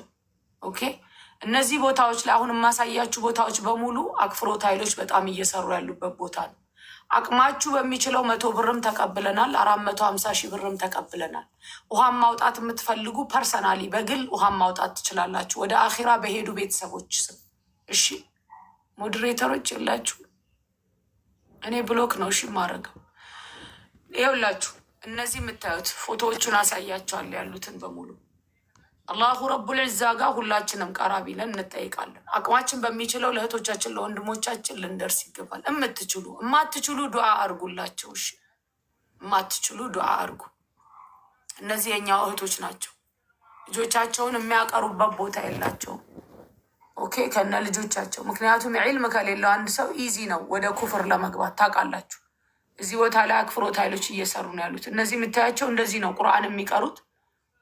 ኦኬ እነዚህ ቦታዎች ላይ አሁን የማሳያችሁ ቦታዎች በሙሉ አክፍሮት ኃይሎች በጣም እየሰሩ ያሉበት ቦታ ነው። አቅማችሁ በሚችለው 100 ብርም ተቀብለናል። 450 ሺህ ብርም ተቀብለናል። ውሃም ማውጣት የምትፈልጉ ፐርሰናሊ በግል ውሃም ማውጣት ትችላላችሁ። ወደ አኺራ በሄዱ ቤተሰቦች ስም። እሺ ሞዴሬተሮች የላችሁ? እኔ ብሎክ ነው እሺ ማረገው። ይኸውላችሁ እነዚህ የምታዩት ፎቶዎቹን አሳያቸዋለሁ ያሉትን በሙሉ። አላሁ ረቡል ዒዛ ጋር ሁላችንም ቀራቢ ነን፣ እንጠይቃለን። አቅማችን በሚችለው ለእህቶቻችን ለወንድሞቻችን ልንደርስ ይገባል። እማትችሉ ዱዓ አርጉላቸው። እሺ እማትችሉ ዱዓ አርጉ። እነዚህ የኛው እህቶች ናቸው። ልጆቻቸውን የሚያቀሩበት ቦታ የላቸውም። ኦኬ ከነ ልጆቻቸው። ምክንያቱም ዒልም ከሌለው አንድ ሰው ኢዚ ነው ወደ ኩፍር ለመግባት ታውቃላችሁ። እዚህ ቦታ ላይ አክፍሮት ኃይሎች እየሰሩ ነው ያሉት። እነዚህ የምታያቸው እንደዚህ ነው ቁርአን የሚቀሩት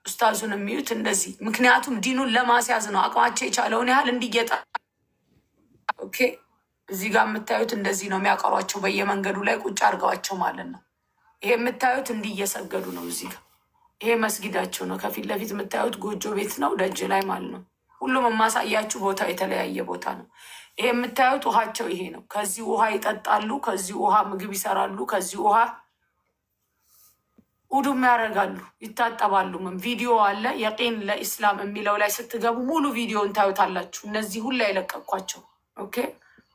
ኡስታዙን የሚዩት እንደዚህ። ምክንያቱም ዲኑን ለማስያዝ ነው። አቅማቸው የቻለውን ያህል እንዲጌጣ። ኦኬ እዚህ ጋር የምታዩት እንደዚህ ነው የሚያቀሯቸው። በየመንገዱ ላይ ቁጭ አድርገዋቸው ማለት ነው። ይሄ የምታዩት እንዲህ እየሰገዱ ነው። እዚህ ጋር ይሄ መስጊዳቸው ነው። ከፊት ለፊት የምታዩት ጎጆ ቤት ነው ደጅ ላይ ማለት ነው። ሁሉም የማሳያችሁ ቦታ የተለያየ ቦታ ነው። ይሄ የምታዩት ውሃቸው ይሄ ነው። ከዚህ ውሃ ይጠጣሉ። ከዚህ ውሃ ምግብ ይሰራሉ። ከዚህ ውሃ ውዱም ያደርጋሉ፣ ይታጠባሉ። ምን ቪዲዮ አለ የቂን ለኢስላም የሚለው ላይ ስትገቡ ሙሉ ቪዲዮን ታዩታላችሁ። እነዚህ ሁላ የለቀኳቸው። ኦኬ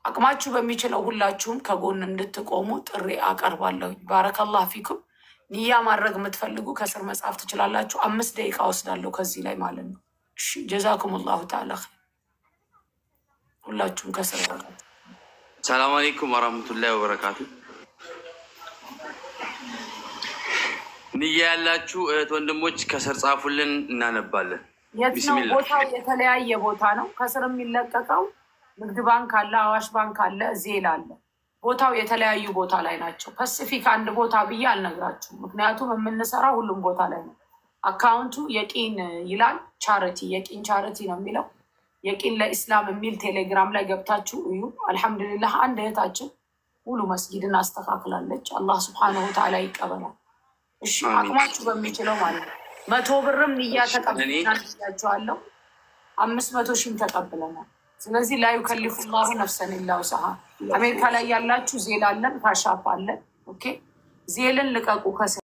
አቅማችሁ በሚችለው ሁላችሁም ከጎን እንድትቆሙ ጥሪ አቀርባለሁ። ባረከላህ ፊኩም። ንያ ማድረግ የምትፈልጉ ከስር መጻፍ ትችላላችሁ። 5 ደቂቃ ወስዳለሁ ከዚህ ላይ ማለት ነው። እሺ ጀዛኩሙላሁ ተዓላ ኸይር። ሁላችሁም ከስር ያውቃል። ሰላም አለይኩም ወራህመቱላሂ ወበረካቱ። ንያ ያላችሁ እህት ወንድሞች ከስር ጻፉልን፣ እናነባለን። የት ነው ቦታው? የተለያየ ቦታ ነው። ከስር የሚለቀቀው ንግድ ባንክ አለ፣ አዋሽ ባንክ አለ፣ ዜል አለ። ቦታው የተለያዩ ቦታ ላይ ናቸው። ፐሲፊክ አንድ ቦታ ብዬ አልነግራችሁም፣ ምክንያቱም የምንሰራው ሁሉም ቦታ ላይ ነው። አካውንቱ የቂን ይላል፣ ቻሪቲ የቂን ቻሪቲ ነው የሚለው። የቂን ለኢስላም የሚል ቴሌግራም ላይ ገብታችሁ እዩ። አልሐምዱሊላህ አንድ እህታችን ሙሉ መስጊድን አስተካክላለች። አላህ ስብሐነሁ ወተዓላ ይቀበላል። እሺ አቅማችሁ በሚችለው ማለት ነው። 100 ብርም ንያ ተቀብለናል። 500 ሺህም ተቀብለናል። ስለዚህ ላይ ከልፉላሁ ነፍሰን ኢላ ወሰሃ አሜሪካ ላይ ያላችሁ ዜል አለን ካሻፕ አለን ኦኬ ዜልን ልቀቁ